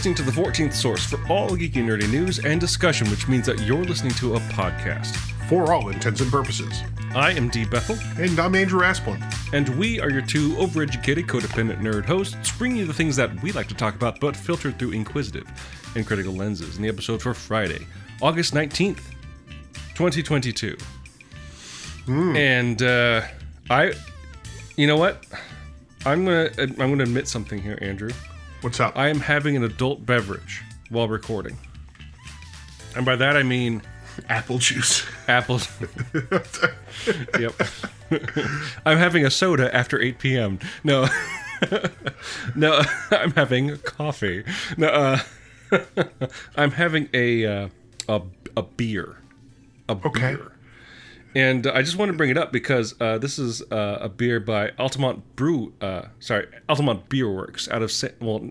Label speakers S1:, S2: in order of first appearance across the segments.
S1: listening to the 14th source for all geeky and nerdy news and discussion, which means that you're listening to a podcast.
S2: For all intents and purposes.
S1: I am Dee Bethel.
S2: And I'm Andrew Asplund.
S1: And we are your two overeducated, codependent nerd hosts, bringing you the things that we like to talk about, but filtered through inquisitive and critical lenses in the episode for Friday, August 19th, 2022. And, you know what? I'm gonna admit something here, Andrew.
S2: What's up?
S1: I am having an adult beverage while recording. And by that I mean...
S2: apple juice.
S1: Apples. Yep. I'm having a soda after 8 p.m. No. No, I'm having coffee. No, I'm having a beer. Beer. And I just want to bring it up because this is a beer by Altamont Beer Works out of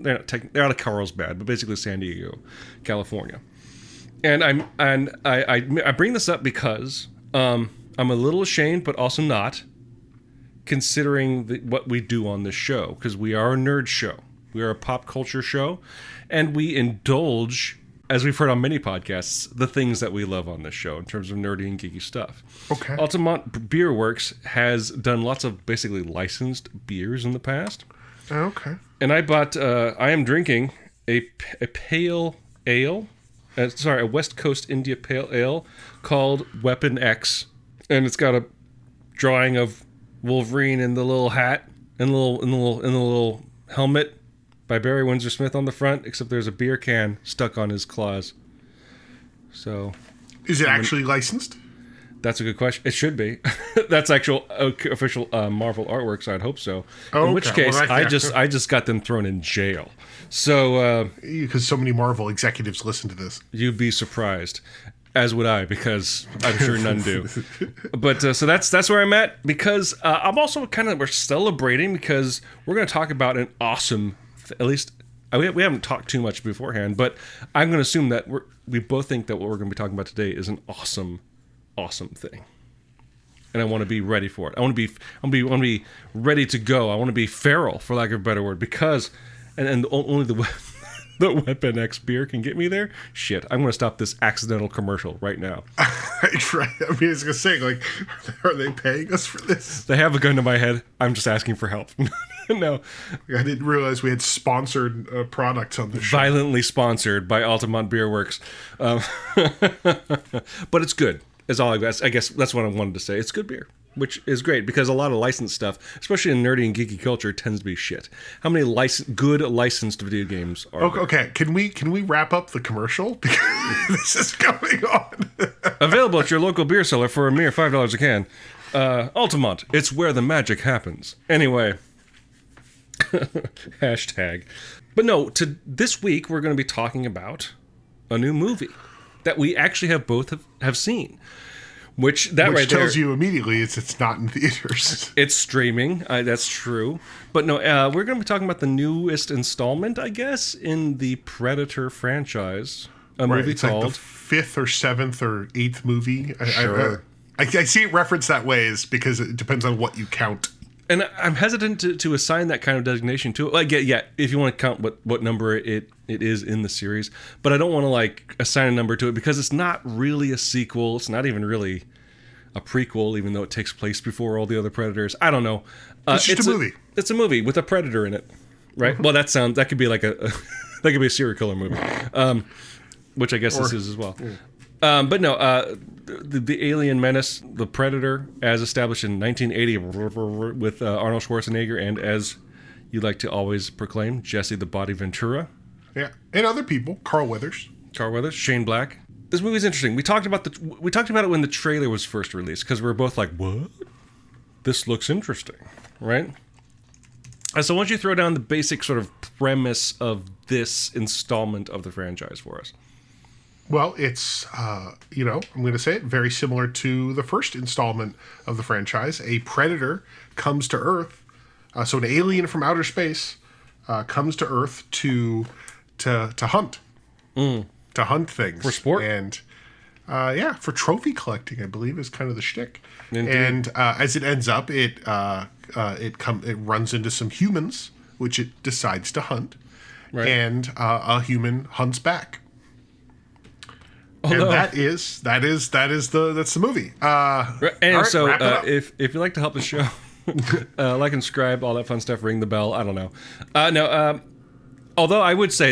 S1: they're out of Carlsbad, but basically San Diego, California. And I bring this up because I'm a little ashamed, but also not, considering what we do on this show, because we are a nerd show, we are a pop culture show, and we indulge, as we've heard on many podcasts, the things that we love on this show in terms of nerdy and geeky stuff.
S2: Okay.
S1: Altamont Beer Works has done lots of basically licensed beers in the past.
S2: Okay.
S1: And I am drinking a pale ale, a West Coast India Pale Ale called Weapon X. And it's got a drawing of Wolverine in the little hat and the little helmet by Barry Windsor Smith on the front, except there's a beer can stuck on his claws. So,
S2: is it actually licensed?
S1: That's a good question. It should be. That's actual official Marvel artwork, so I'd hope so.
S2: Oh,
S1: in which case, I just got them thrown in jail. So,
S2: because so many Marvel executives listen to this,
S1: you'd be surprised, as would I, because I'm sure none do. But so that's where I'm at, because I'm also we're celebrating because we're going to talk about an awesome. At least we haven't talked too much beforehand, but I'm going to assume that we both think that what we're going to be talking about today is an awesome thing, and I want to be ready for it. I want to be ready to go. I want to be feral, for lack of a better word, because and only the Weapon X beer can get me there. Shit, I'm going to stop this accidental commercial right now.
S2: Right. I mean, I was going to say, like, are they paying us for this?
S1: They have a gun to my head. I'm just asking for help. No.
S2: I didn't realize we had sponsored products on this show.
S1: Violently sponsored by Altamont Beer Works. But it's good. Is all I guess that's what I wanted to say. It's good beer, which is great because a lot of licensed stuff, especially in nerdy and geeky culture, tends to be shit. How many good licensed video games are there?
S2: Okay, can we wrap up the commercial? Because this is going on.
S1: Available at your local beer cellar for a mere $5 a can. Altamont, it's where the magic happens. Anyway, hashtag. But no, this week we're going to be talking about a new movie that we actually have seen. Which right
S2: tells
S1: there,
S2: you immediately it's not in theaters.
S1: It's streaming. That's true. But no, we're going to be talking about the newest installment, I guess, in the Predator franchise. Movie called...
S2: like the 5th or 7th or 8th movie.
S1: Sure.
S2: I see it referenced that way is because it depends on what you count.
S1: And I'm hesitant to assign that kind of designation to it. Like, yeah, if you want to count what number it is in the series. But I don't want to, assign a number to it because it's not really a sequel. It's not even really a prequel, even though it takes place before all the other Predators. I don't know.
S2: It's just a movie.
S1: It's a movie with a Predator in it, right? Mm-hmm. Well, that could be like that could be a serial killer movie, which I guess this is as well. Yeah. But no, the alien menace, the Predator, as established in 1980 with Arnold Schwarzenegger and, as you like to always proclaim, Jesse the Body Ventura.
S2: Yeah, and other people, Carl Weathers,
S1: Shane Black. This movie's interesting. We talked about it when the trailer was first released because we were both like, "What? This looks interesting," right? So why don't you throw down the basic sort of premise of this installment of the franchise for us?
S2: Well, it's, I'm going to say it, very similar to the first installment of the franchise. A predator comes to Earth, so an alien from outer space comes to Earth to hunt. To hunt things.
S1: For sport?
S2: And, for trophy collecting, I believe, is kind of the shtick.
S1: Indeed.
S2: And as it ends up, it runs into some humans, which it decides to hunt.
S1: Right.
S2: and a human hunts back.
S1: Although,
S2: and that's the movie.
S1: and
S2: all right,
S1: so,
S2: wrap it up.
S1: if you'd like to help the show, like and subscribe, all that fun stuff, ring the bell. I don't know. No. Although I would say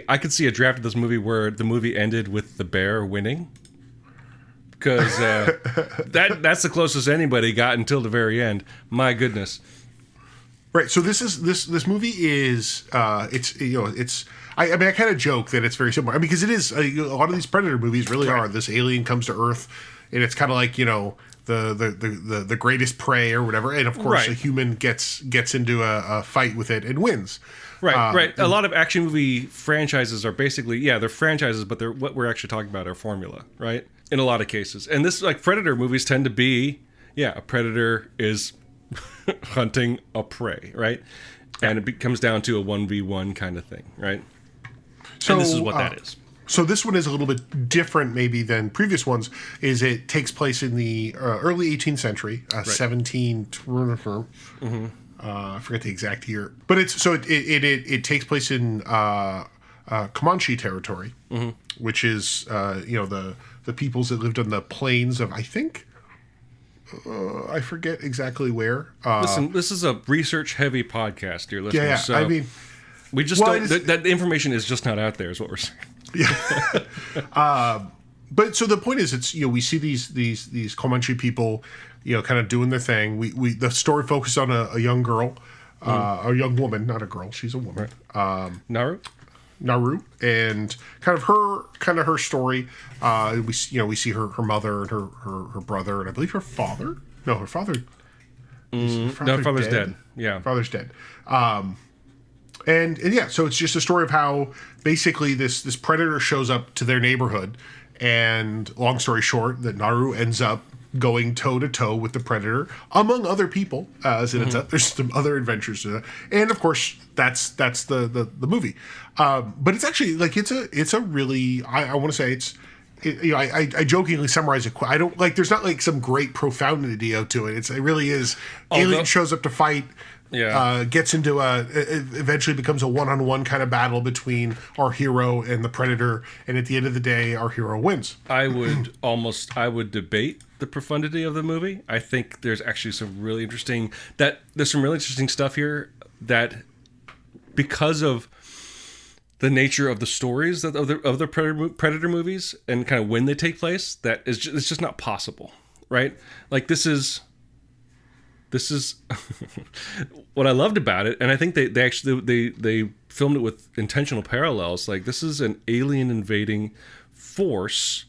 S1: I could see a draft of this movie where the movie ended with the bear winning, because that's the closest anybody got until the very end. My goodness.
S2: Right. So this movie is it's. I mean, I kind of joke that it's very similar. I mean, because it is a lot of these Predator movies really are. This alien comes to Earth, and it's kind of like the greatest prey or whatever, and of course a human gets into a fight with it and wins.
S1: Right. A lot of action movie franchises are basically they're franchises, but what we're actually talking about are formula, right? In a lot of cases, and this like Predator movies tend to be a predator is hunting a prey, right? And it comes down to a 1v1 kind of thing, right? So, and this is what that is. So
S2: this one is a little bit different maybe than previous ones, is it takes place in the early 18th century, 17... I forget the exact year. But it takes place in Comanche territory, which is, the peoples that lived on the plains of, I think... I forget exactly where.
S1: Listen, this is a research-heavy podcast, dear listeners.
S2: Yeah.
S1: So
S2: I mean...
S1: We just don't... That information is just not out there, is what we're saying.
S2: Yeah. But so the point is, it's we see these Comanche people, kind of doing their thing. The story focuses on a young girl, a young woman, not a girl. She's a woman.
S1: Right.
S2: Naru, and kind of her story. We see her mother and her brother, and I believe her father. No, her father.
S1: Father's dead. Yeah,
S2: father's dead. So it's just a story of how basically this predator shows up to their neighborhood, and long story short, that Naru ends up going toe to toe with the predator, among other people. As it ends up, there's some other adventures to that, and of course that's the movie. But it's actually like it's a really I want to say I jokingly summarize it. I don't like. There's not like some great profundity to it. It really is. Alien shows up to fight. Yeah. Gets into eventually becomes a one-on-one kind of battle between our hero and the predator, and at the end of the day, our hero wins.
S1: I would debate the profundity of the movie. I think there's actually some really interesting stuff here that, because of the nature of the stories of the Predator movies and kind of when they take place, it's just not possible, right? Like this is what I loved about it, and I think they actually filmed it with intentional parallels. Like, this is an alien invading force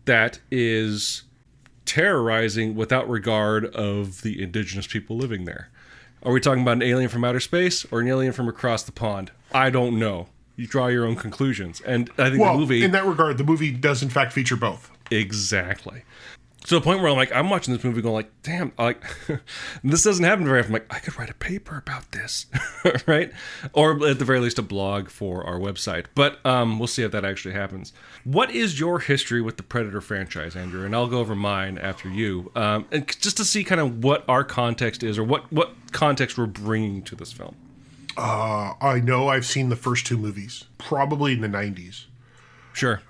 S1: that is terrorizing without regard of the indigenous people living there. Are we talking about an alien from outer space or an alien from across the pond? I don't know. You draw your own conclusions, and I think the movie,
S2: in that regard, the movie does in fact feature both.
S1: Exactly. To the point where I'm watching this movie going like, damn, this doesn't happen very often. I'm like, I could write a paper about this, right? Or at the very least, a blog for our website. But we'll see if that actually happens. What is your history with the Predator franchise, Andrew? And I'll go over mine after you. And just to see kind of what our context is, or what context we're bringing to this film.
S2: I know I've seen the first two movies, probably in the 90s.
S1: Sure.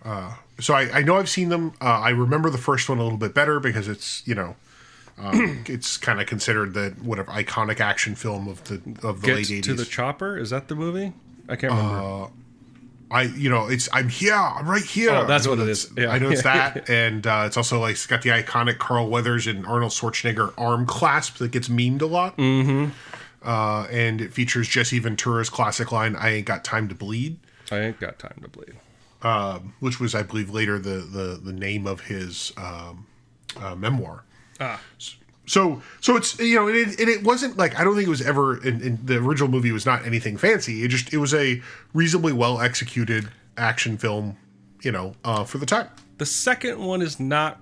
S2: So I know I've seen them. I remember the first one a little bit better because it's it's kind of considered the iconic action film of the late 80s.
S1: To the Chopper? Is that the movie? I can't remember.
S2: I'm here. I'm right here.
S1: Oh, that's what it is. Yeah.
S2: I know it's that, and it's also like it's got the iconic Carl Weathers and Arnold Schwarzenegger arm clasp that gets memed a lot.
S1: Mm-hmm.
S2: And it features Jesse Ventura's classic line, "I ain't got time to bleed."
S1: I ain't got time to bleed.
S2: Which was, I believe, later the name of his memoir. So it's it wasn't like, I don't think it was ever in the original movie was not anything fancy. It was a reasonably well executed action film, for the time.
S1: The second one is not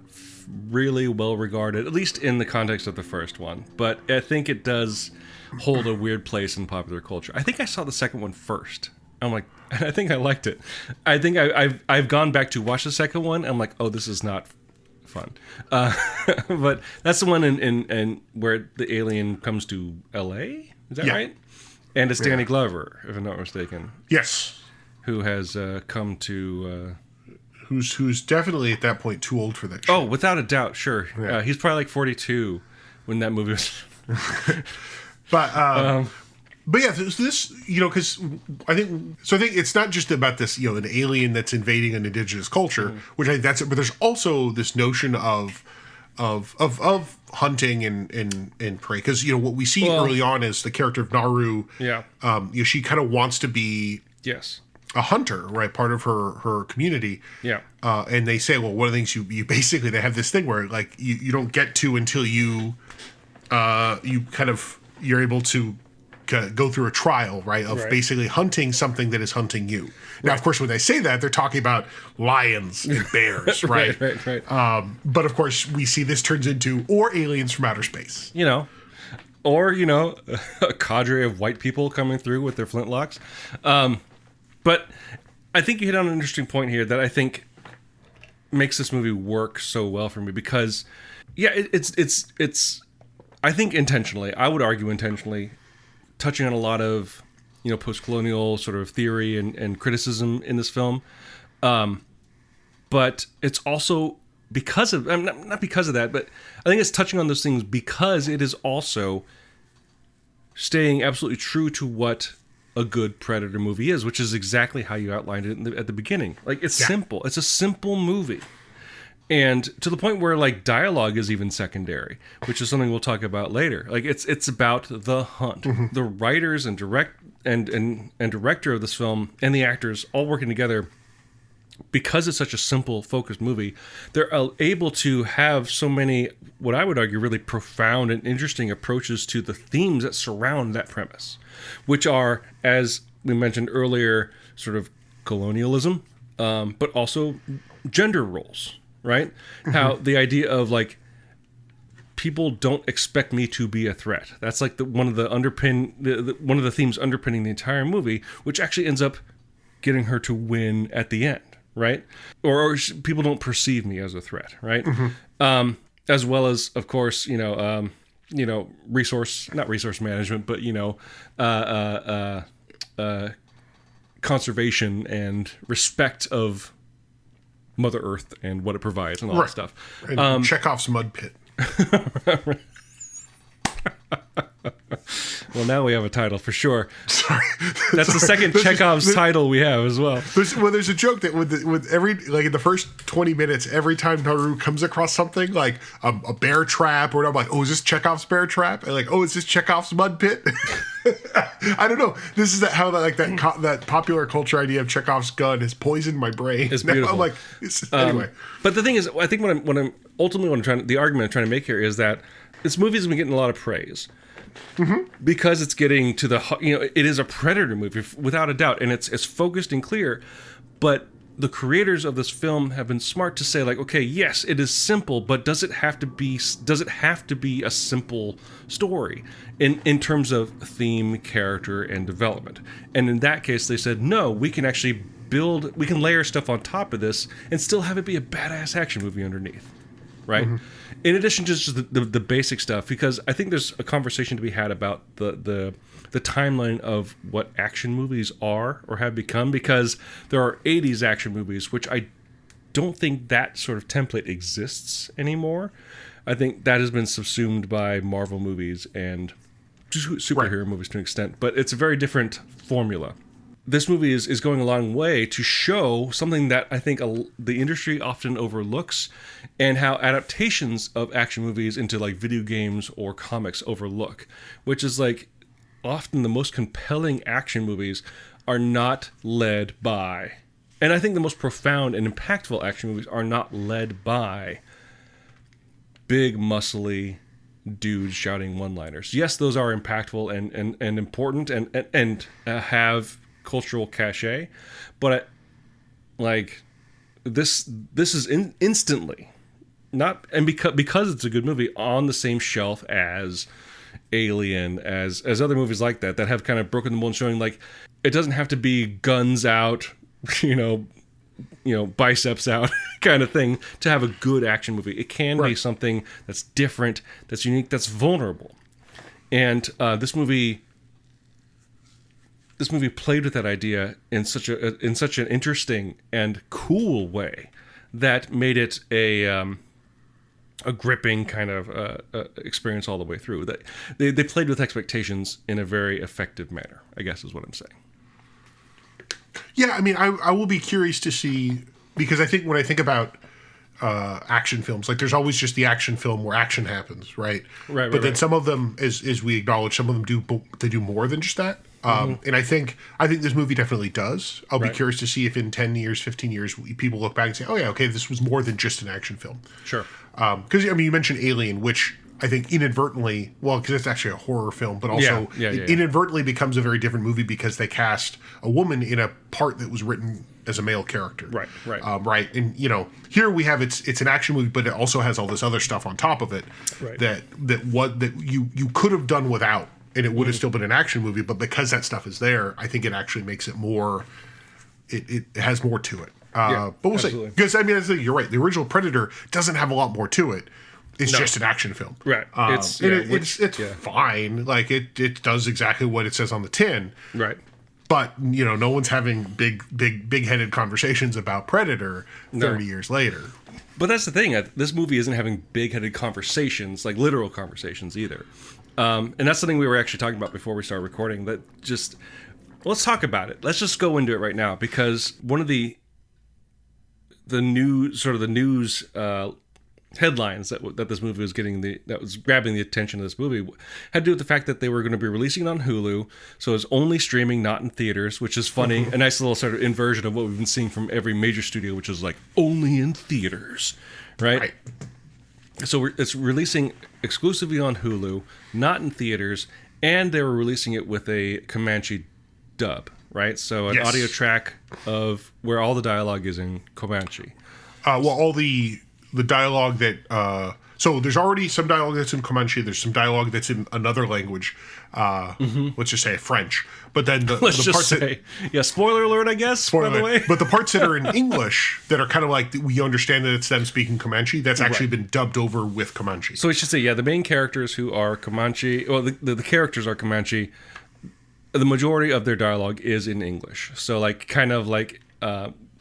S1: really well regarded, at least in the context of the first one, but I think it does hold a weird place in popular culture. I think I saw the second one first. I'm like, I think I liked it. I think I've gone back to watch the second one. I'm like, oh, this is not fun. But that's the one in where the alien comes to L.A. Is that right? And it's Danny Glover, if I'm not mistaken.
S2: Yes.
S1: Who has come to...
S2: Who's definitely at that point too old for that shit.
S1: Oh, without a doubt, sure.
S2: Yeah.
S1: He's probably like 42 when that movie was...
S2: But yeah, this, because I think it's not just about this, an alien that's invading an indigenous culture, which I think that's it. But there's also this notion of hunting and prey, because what we see early on is the character of Naru.
S1: Yeah.
S2: She kind of wants to be a hunter, right? Part of her community.
S1: Yeah.
S2: And they say, well, one of the things you basically, they have this thing where like you don't get to until you're able to go through a trial, right, of basically hunting something that is hunting you. Now, of course, when they say that, they're talking about lions and bears, right?
S1: right.
S2: But of course, we see this turns into or aliens from outer space.
S1: Or a cadre of white people coming through with their flintlocks. But I think you hit on an interesting point here that I think makes this movie work so well for me because, it's I think intentionally, I would argue intentionally, touching on a lot of, post-colonial sort of theory and criticism in this film. But it's also because of, not because of that, but I think it's touching on those things because it is also staying absolutely true to what a good Predator movie is, which is exactly how you outlined it at the beginning. Like, it's simple. It's a simple movie. And to the point where like dialogue is even secondary, which is something we'll talk about later. Like it's about the hunt. Mm-hmm. The writers and director of this film and the actors all working together, because it's such a simple, focused movie, they're able to have so many, what I would argue, really profound and interesting approaches to the themes that surround that premise, which are, as we mentioned earlier, sort of colonialism, but also gender roles. Right? How the idea of like people don't expect me to be a threat. That's like one of the themes underpinning the entire movie, which actually ends up getting her to win at the end, right? Or people don't perceive me as a threat, right? Mm-hmm. As well as, of course, not resource management, but conservation and respect of Mother Earth and what it provides and all that stuff.
S2: And Chekhov's mud pit.
S1: Well, now we have a title for sure. Sorry. That's the second Chekhov's title we have as well.
S2: There's a joke that with every, like in the first 20 minutes, every time Naru comes across something like a bear trap or whatever, I'm like, oh, is this Chekhov's bear trap? And like, oh, is this Chekhov's mud pit? I don't know. This is how that popular culture idea of Chekhov's gun has poisoned my brain.
S1: It's beautiful.
S2: I'm like, anyway.
S1: But the thing is, I think the argument I'm trying to make here is that this movie has been getting a lot of praise. Mm-hmm. Because it's getting to it is a Predator movie without a doubt, and it's focused and clear. But the creators of this film have been smart to say, like, okay, yes, it is simple, but does it have to be a simple story in terms of theme, character, and development? And in that case, they said, no, we can actually layer stuff on top of this and still have it be a badass action movie underneath. Right? Mm-hmm. In addition to just the basic stuff, because I think there's a conversation to be had about the timeline of what action movies are or have become, because there are 80s action movies, which I don't think that sort of template exists anymore. I think that has been subsumed by Marvel movies and superhero movies to an extent, but it's a very different formula. This movie is going a long way to show something that I think the industry often overlooks, and how adaptations of action movies into like video games or comics overlook, which is like often the most compelling action movies are not led by, and I think the most profound and impactful action movies are not led by big muscly dudes shouting one-liners. Yes, those are impactful and important and have cultural cachet, but like this is instantly not, and because it's a good movie, on the same shelf as Alien, as other movies like that have kind of broken the mold, showing like it doesn't have to be guns out, biceps out kind of thing to have a good action movie. It can be something that's different, that's unique, that's vulnerable. And this movie this movie played with that idea in such an interesting and cool way that made it a gripping kind of experience all the way through. That they played with expectations in a very effective manner, I guess is what I'm saying.
S2: Yeah, I mean, I will be curious to see, because I think when I think about action films, like there's always just the action film where action happens, right?
S1: Right.
S2: But then some of them, as we acknowledge, some of them do more than just that. And I think this movie definitely does. I'll be curious to see if in 10 years, 15 years, people look back and say, oh yeah, okay, this was more than just an action film.
S1: Sure.
S2: Because, I mean, you mentioned Alien, which I think inadvertently, well, because it's actually a horror film, but also inadvertently becomes a very different movie because they cast a woman in a part that was written as a male character.
S1: Right.
S2: Right. And, here we have it's an action movie, but it also has all this other stuff on top of it that you could have done without, and it would have still been an action movie, but because that stuff is there, I think it actually makes it more, it has more to it. But we'll see. Because, I mean, you're right. The original Predator doesn't have a lot more to it. It's just an action film.
S1: Right.
S2: It's fine. Like, it does exactly what it says on the tin.
S1: Right.
S2: But, no one's having big-headed conversations about Predator 30 years later.
S1: But that's the thing. This movie isn't having big-headed conversations, like literal conversations either. And that's something we were actually talking about before we started recording. Let's talk about it. Let's just go into it right now, because one of the news headlines that this movie was getting, that was grabbing the attention of this movie, had to do with the fact that they were going to be releasing it on Hulu, so it's only streaming, not in theaters, which is funny. A nice little sort of inversion of what we've been seeing from every major studio, which is like only in theaters, right? So it's releasing exclusively on Hulu, not in theaters, and they were releasing it with a Comanche dub, right? So an audio track of where all the dialogue is in Comanche.
S2: All the dialogue that so there's already some dialogue that's in Comanche. There's some dialogue that's in another language. Let's just say French. But then
S1: spoiler alert, I guess. By the way,
S2: but the parts that are in English that are kind of like, we understand that it's them speaking Comanche, that's actually been dubbed over with Comanche.
S1: So we should say, the main characters who are Comanche, well, the characters are Comanche. The majority of their dialogue is in English. So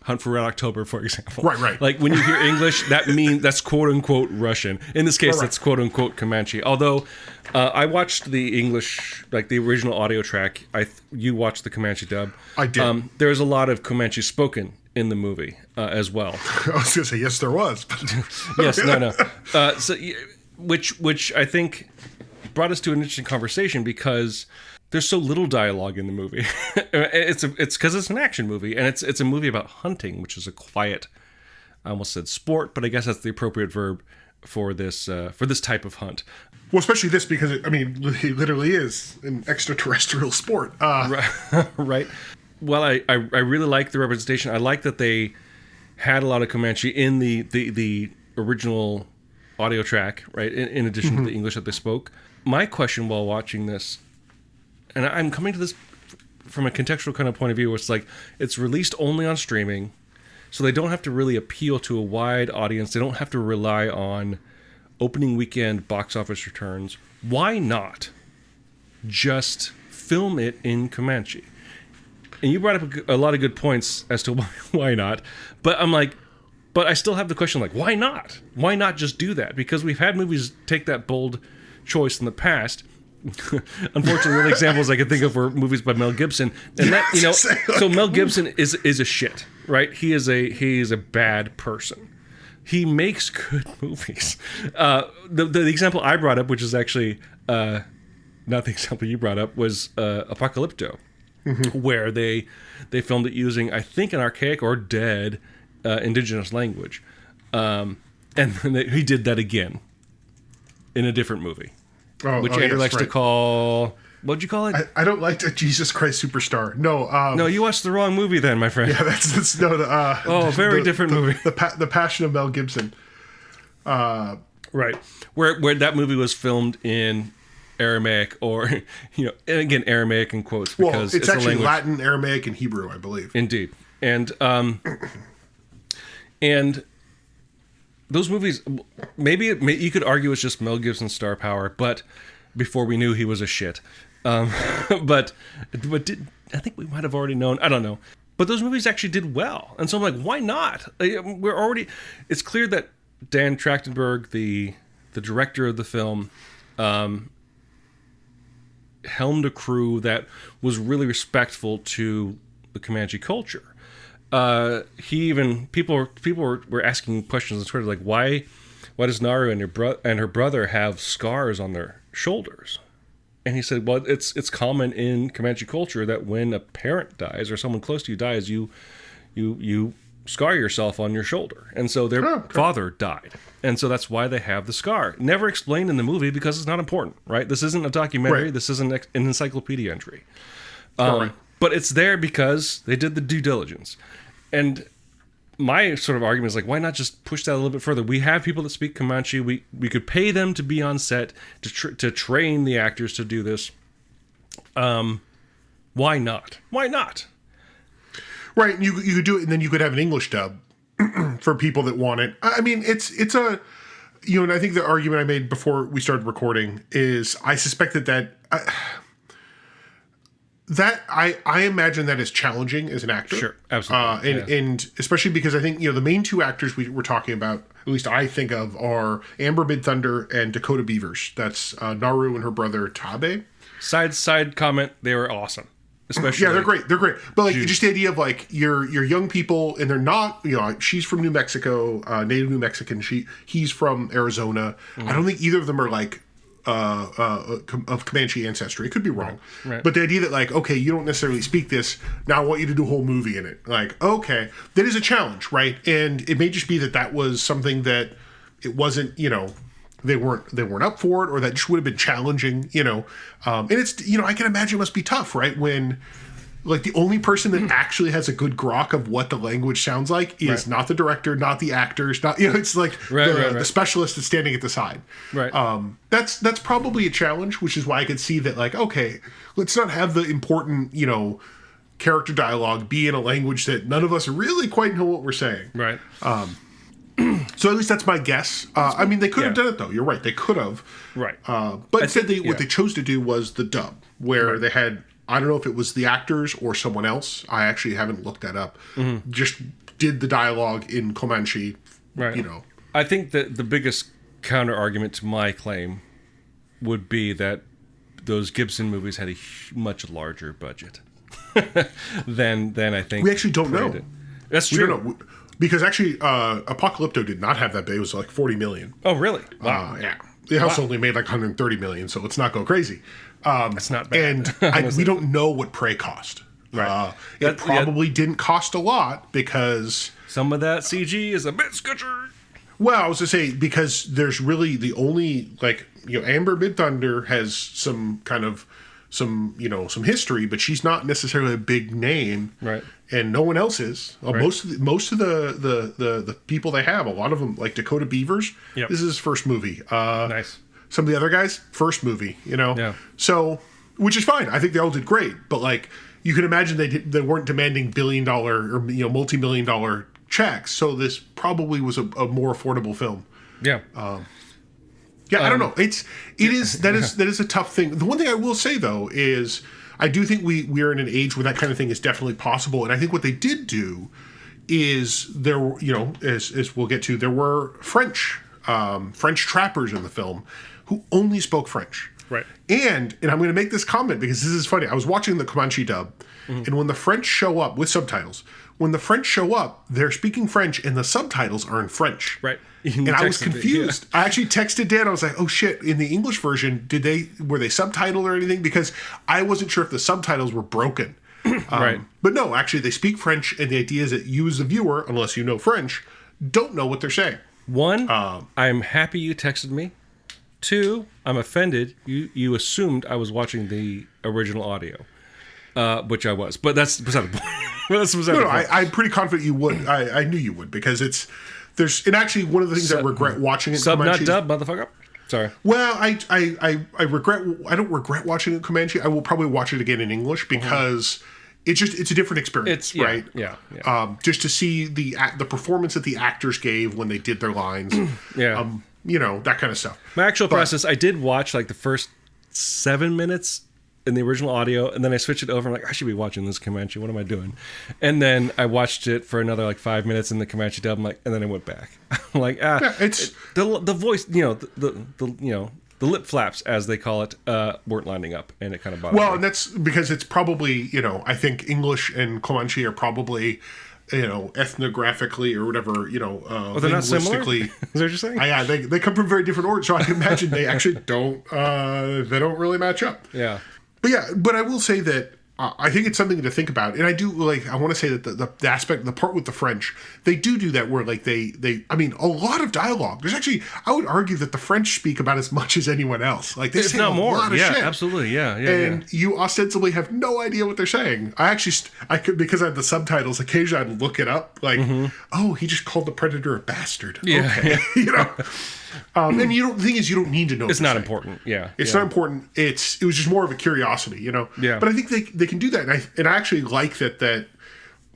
S1: Hunt for Red October, for example.
S2: Right.
S1: Like when you hear English, that means that's quote unquote Russian. In this case, that's quote unquote Comanche. Although I watched the English, like the original audio track. You watched the Comanche dub.
S2: I did.
S1: There's a lot of Comanche spoken in the movie as well.
S2: I was going to say yes, there was.
S1: Yes, no. Which I think brought us to an interesting conversation, because there's so little dialogue in the movie. It's because it's an action movie, and it's a movie about hunting, which is a quiet, I almost said sport, but I guess that's the appropriate verb for this type of hunt.
S2: Well, especially this, because it literally is an extraterrestrial sport.
S1: Right. Well, I really like the representation. I like that they had a lot of Comanche in the original audio track, right? In addition to the English that they spoke. My question while watching this, and I'm coming to this from a contextual kind of point of view, where it's like it's released only on streaming, so they don't have to really appeal to a wide audience. They don't have to rely on opening weekend box office returns. Why not just film it in Comanche? And you brought up a lot of good points as to why not. But I'm like, but I still have the question, like, why not? Why not just do that? Because we've had movies take that bold choice in the past. Unfortunately, the only examples I can think of were movies by Mel Gibson, and that so Mel Gibson is a shit, right? He is a bad person. He makes good movies. The example I brought up, which is actually not the example you brought up, was Apocalypto, where they filmed it using, I think, an archaic or dead indigenous language, and then he did that again in a different movie. Which Andrew likes to call... What'd you call it?
S2: I don't like the Jesus Christ Superstar. No.
S1: No, you watched the wrong movie then, my friend.
S2: Yeah, that's no.
S1: Very different movie.
S2: The Passion of Mel Gibson.
S1: Right, where that movie was filmed in Aramaic, or and again Aramaic in quotes, because
S2: it's actually Latin, Aramaic, and Hebrew, I believe.
S1: Indeed, and those movies, maybe you could argue it's just Mel Gibson's star power, but before we knew he was a shit. But I think we might have already known. I don't know. But those movies actually did well. And so I'm like, why not? It's clear that Dan Trachtenberg, the director of the film, helmed a crew that was really respectful to the Comanche culture. People were asking questions on Twitter like, why does Naru and her brother have scars on their shoulders? And he said, well, it's common in Comanche culture that when a parent dies or someone close to you dies, you scar yourself on your shoulder. And so their father died. And so that's why they have the scar. Never explained in the movie because it's not important, right? This isn't a documentary. Right. This isn't an encyclopedia entry. But it's there because they did the due diligence. And my sort of argument is like, why not just push that a little bit further? We have people that speak Comanche. We could pay them to be on set to train the actors to do this. Why not? Why not?
S2: Right. You could do it, and then you could have an English dub for people that want it. I mean, it's a, and I think the argument I made before we started recording is I suspect that I imagine that is challenging as an actor.
S1: Sure, absolutely.
S2: And especially because I think, the main two actors we were talking about, at least I think of, are Amber Midthunder and Dakota Beavers. That's Naru and her brother Tabe. Side
S1: comment, they were awesome. Especially,
S2: yeah, they're great. But like, just the idea of like you're young people, and they're not. She's from New Mexico, native New Mexican. He's from Arizona. Mm-hmm. I don't think either of them are like of Comanche ancestry. It could be wrong. Right. But the idea that like, okay, you don't necessarily speak this. Now I want you to do a whole movie in it. Like, okay, that is a challenge, right? And it may just be that was something that it wasn't. They weren't up for it, or that just would have been challenging, and it's, I can imagine it must be tough, right? When like the only person that actually has a good grok of what the language sounds like is not the director, not the actors, not, it's like the specialist that's standing at the side.
S1: Right.
S2: That's probably a challenge, which is why I could see that like, okay, let's not have the important, character dialogue be in a language that none of us really quite know what we're saying.
S1: Right.
S2: So at least that's my guess. I mean, they could have done it, though. You're right. They could have.
S1: Right.
S2: But instead, what they chose to do was the dub, where they had, I don't know if it was the actors or someone else. I actually haven't looked that up. Mm-hmm. Just did the dialogue in Comanche,
S1: right. I think that the biggest counter argument to my claim would be that those Gibson movies had a much larger budget than I think.
S2: We actually don't know.
S1: That's true.
S2: We don't know. Because actually, Apocalypto did not have that big. It was like $40 million.
S1: Oh, really? Wow.
S2: Yeah. The house only made like $130 million, so let's not go crazy.
S1: That's not bad.
S2: And we don't know what Prey cost.
S1: Right.
S2: It probably didn't cost a lot because
S1: some of that CG is a bit sketchy.
S2: Well, I was going to say, because there's really the only, like, Amber Midthunder has some kind of some history, but she's not necessarily a big name,
S1: right?
S2: And no one else is.
S1: Right.
S2: Most of the people they have, a lot of them, like Dakota Beavers.
S1: Yep.
S2: This is his first movie.
S1: Nice.
S2: Some of the other guys, first movie.
S1: Yeah.
S2: So, which is fine. I think they all did great. But like, you can imagine they weren't demanding $1 billion or multi-million-dollar checks. So this probably was a more affordable film.
S1: Yeah.
S2: Yeah, I don't know. That is a tough thing. The one thing I will say though is I do think we're in an age where that kind of thing is definitely possible, and I think what they did do is there were, as we'll get to, there were French trappers in the film who only spoke French.
S1: Right.
S2: And I'm going to make this comment because this is funny. I was watching the Comanche dub, and when the French show up with subtitles, they're speaking French and the subtitles are in French.
S1: Right.
S2: And I was confused. I actually texted Dan. I was like, "Oh shit!" In the English version, were they subtitled or anything? Because I wasn't sure if the subtitles were broken.
S1: Right.
S2: But no, actually, they speak French, and the idea is that you, as the viewer, unless you know French, don't know what they're saying.
S1: One, I'm happy you texted me. Two, I'm offended. You assumed I was watching the original audio, which I was, but that's beside the point.
S2: I'm pretty confident you would. I knew you would because and actually one of the things I regret watching it.
S1: Sub Comanche, not dub, motherfucker. Sorry.
S2: Well, I regret. I don't regret watching it Comanche. I will probably watch it again in English because it's a different experience, right?
S1: Yeah.
S2: Just to see the performance that the actors gave when they did their lines.
S1: Yeah.
S2: That kind of stuff.
S1: My actual process, I did watch like the first 7 minutes in the original audio, and then I switched it over. I'm like, I should be watching this Comanche. What am I doing? And then I watched it for another like 5 minutes in the Comanche dub. I'm like, and then I went back. I'm like, it's the voice, the lip flaps, as they call it, weren't lining up, and it kind of bothered me.
S2: And that's because it's probably, I think English and Comanche are probably, ethnographically or whatever,
S1: they're not similar? Is that what you're saying?
S2: Yeah, they come from very different origins, so I can imagine they actually don't really match up.
S1: Yeah.
S2: But I will say that I think it's something to think about, and I want to say that the part with the French, they do that where like they a lot of dialogue. There's actually, I would argue that the French speak about as much as anyone else. Like they say a lot of shit.
S1: Absolutely, and
S2: you ostensibly have no idea what they're saying. I could, because I have the subtitles. Occasionally, I'd look it up. Like, oh, he just called the predator a bastard.
S1: Yeah,
S2: okay. And the thing is, you don't need to know.
S1: It's not important. Yeah,
S2: it's not important. It was just more of a curiosity,
S1: Yeah.
S2: But I think they can do that, and I actually like that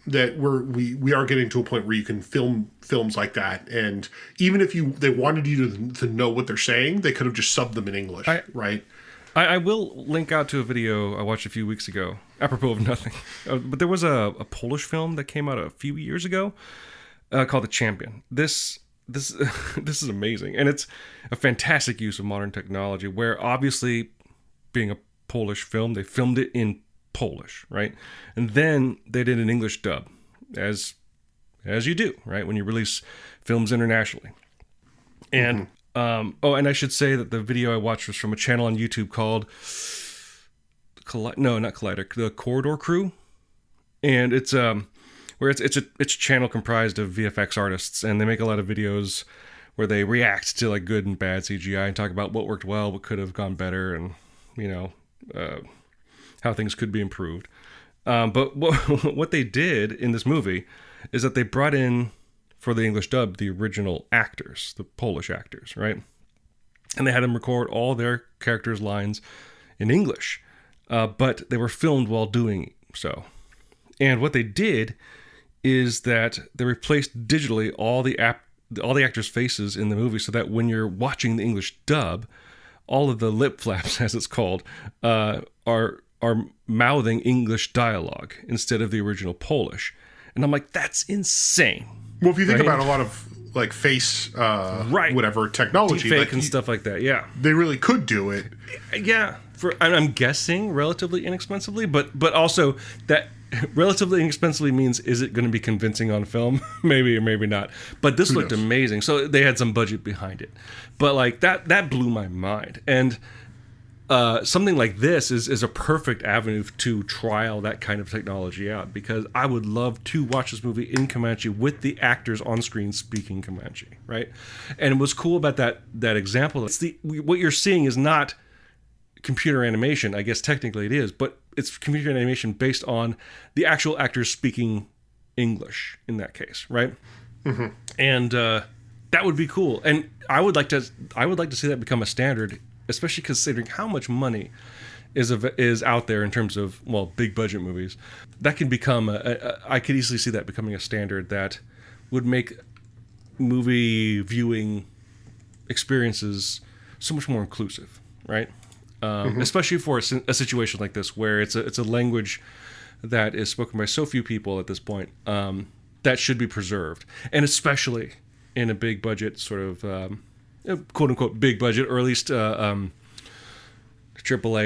S2: we are getting to a point where you can film films like that, and even if they wanted you to know what they're saying, they could have just subbed them in English, right?
S1: I will link out to a video I watched a few weeks ago, apropos of nothing, but there was a Polish film that came out a few years ago called The Champion. This is amazing, and it's a fantastic use of modern technology, where obviously, being a Polish film, they filmed it in Polish, right? And then they did an English dub, as you do, right, when you release films internationally. And and I should say that the video I watched was from a channel on YouTube called the Corridor Crew, and it's where it's a channel comprised of VFX artists, and they make a lot of videos where they react to like good and bad CGI and talk about what worked well, what could have gone better, and how things could be improved. But what they did in this movie is that they brought in, for the English dub, the original actors, the Polish actors, right? And they had them record all their characters' lines in English, but they were filmed while doing so. And what they did is that they replaced digitally all the actors' faces in the movie, so that when you're watching the English dub, all of the lip flaps, as it's called, are mouthing English dialogue instead of the original Polish. And I'm like, that's insane.
S2: Well, if you think about a lot of like face, whatever technology,
S1: deepfake and stuff like that, yeah,
S2: they really could do it.
S1: Yeah, I'm guessing relatively inexpensively, but also that relatively inexpensively means, is it going to be convincing on film? Maybe or maybe not. But this looked amazing, so they had some budget behind it. But like that blew my mind. And something like this is a perfect avenue to trial that kind of technology out, because I would love to watch this movie in Comanche with the actors on screen speaking Comanche, right? And what's cool about that example, what you're seeing is not computer animation. I guess technically it is, but it's computer animation based on the actual actors speaking English in that case, right? Mm-hmm. And that would be cool. And I would like to see that become a standard, especially considering how much money is out there in terms of, big budget movies. That can become I could easily see that becoming a standard that would make movie viewing experiences so much more inclusive, right? Especially for a situation like this, where it's a language that is spoken by so few people at this point, that should be preserved, and especially in a big budget sort of quote unquote big budget, or at least AAA,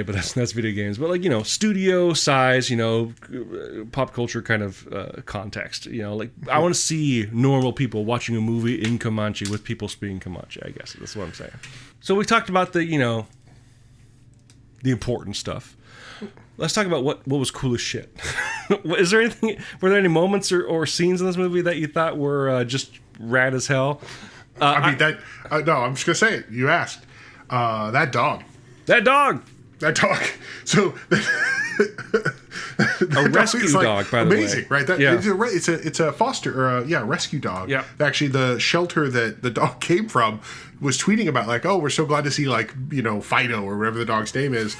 S1: but that's video games. But like, studio size, pop culture kind of context. I want to see normal people watching a movie in Comanche with people speaking Comanche. I guess that's what I'm saying. So we talked about the important stuff. Let's talk about what was cool as shit. Were there any moments or scenes in this movie that you thought were just rad as hell?
S2: No, I'm just gonna say it. You asked. That dog. So
S1: a rescue dog, by the way.
S2: Amazing, right? It's a foster or a rescue dog.
S1: Yeah.
S2: Actually, the shelter that the dog came from was tweeting about, like, oh, we're so glad to see, like, Fido or whatever the dog's name is,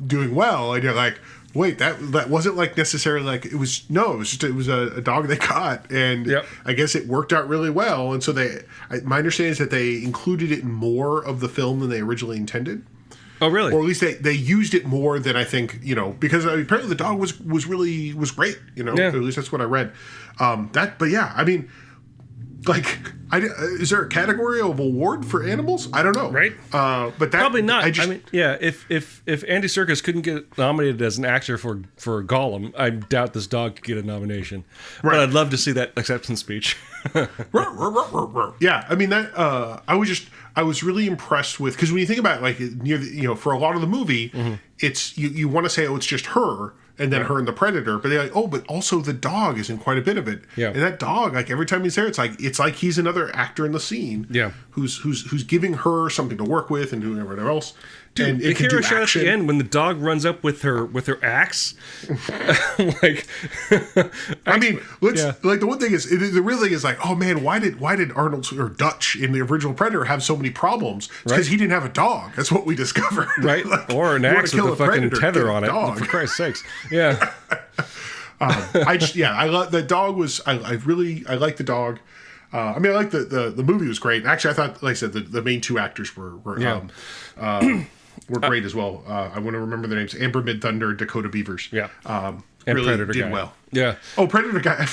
S2: doing well. And you're like, wait, that wasn't like necessarily like it was a dog they caught, and I guess it worked out really well. And so my understanding is that they included it in more of the film than they originally intended.
S1: Oh, really?
S2: Or at least they used it more than I think, because apparently the dog was great,
S1: Yeah.
S2: At least that's what I read. But yeah, I mean, like, is there a category of award for animals? I don't know.
S1: Right.
S2: But that
S1: probably not. I mean, yeah. If Andy Serkis couldn't get nominated as an actor for Gollum, I doubt this dog could get a nomination. Right. But I'd love to see that acceptance speech.
S2: Yeah. I mean, that I was really impressed with, because when you think about it, like near the, for a lot of the movie, it's you want to say, oh, it's just her. And then her and the predator, but they're like, oh, but also the dog is in quite a bit of it.
S1: Yeah.
S2: And that dog, like every time he's there, it's like he's another actor in the scene.
S1: Yeah.
S2: Who's giving her something to work with and doing whatever else.
S1: Dude,
S2: and
S1: the hero shot at the end when the dog runs up with her axe. Like,
S2: I mean, like the one thing is, the real thing is like, oh man, why did Arnold or Dutch in the original Predator have so many problems? Because he didn't have a dog. That's what we discovered.
S1: Right.
S2: Like,
S1: or an axe with a fucking tether on it.
S2: Dog.
S1: For Christ's sakes. Yeah.
S2: I love the dog was. I like the dog. I mean, I like the movie was great. Actually, I thought, like I said, the main two actors were great as well. I want to remember their names: Amber Midthunder, Dakota Beavers.
S1: Yeah.
S2: And
S1: really
S2: Predator did
S1: guy.
S2: well.
S1: Yeah.
S2: Oh, Predator guy. I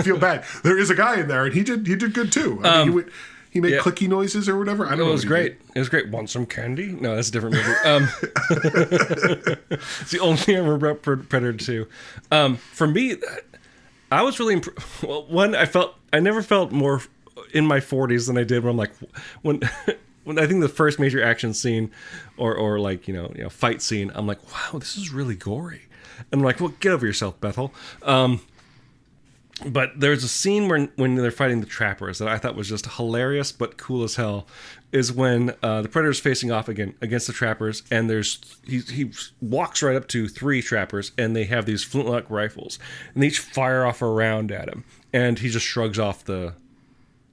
S2: feel bad. There is a guy in there, and he did good too. I mean, he made clicky noises or whatever. I don't know.
S1: It was great. It was great. Want some candy? No, that's a different movie. It's the only thing I remember about Predator 2. For me, I was really well. One, I never felt more in my 40s than I did when I'm like when I think the first major action scene or like fight scene, I'm like, wow, this is really gory. And I'm like, well, get over yourself, Bethel. But there's a scene when they're fighting the trappers that I thought was just hilarious but cool as hell. Is when the Predator's facing off again against the trappers, and he walks right up to 3 trappers, and they have these flintlock rifles, and they each fire off a round at him, and he just shrugs off the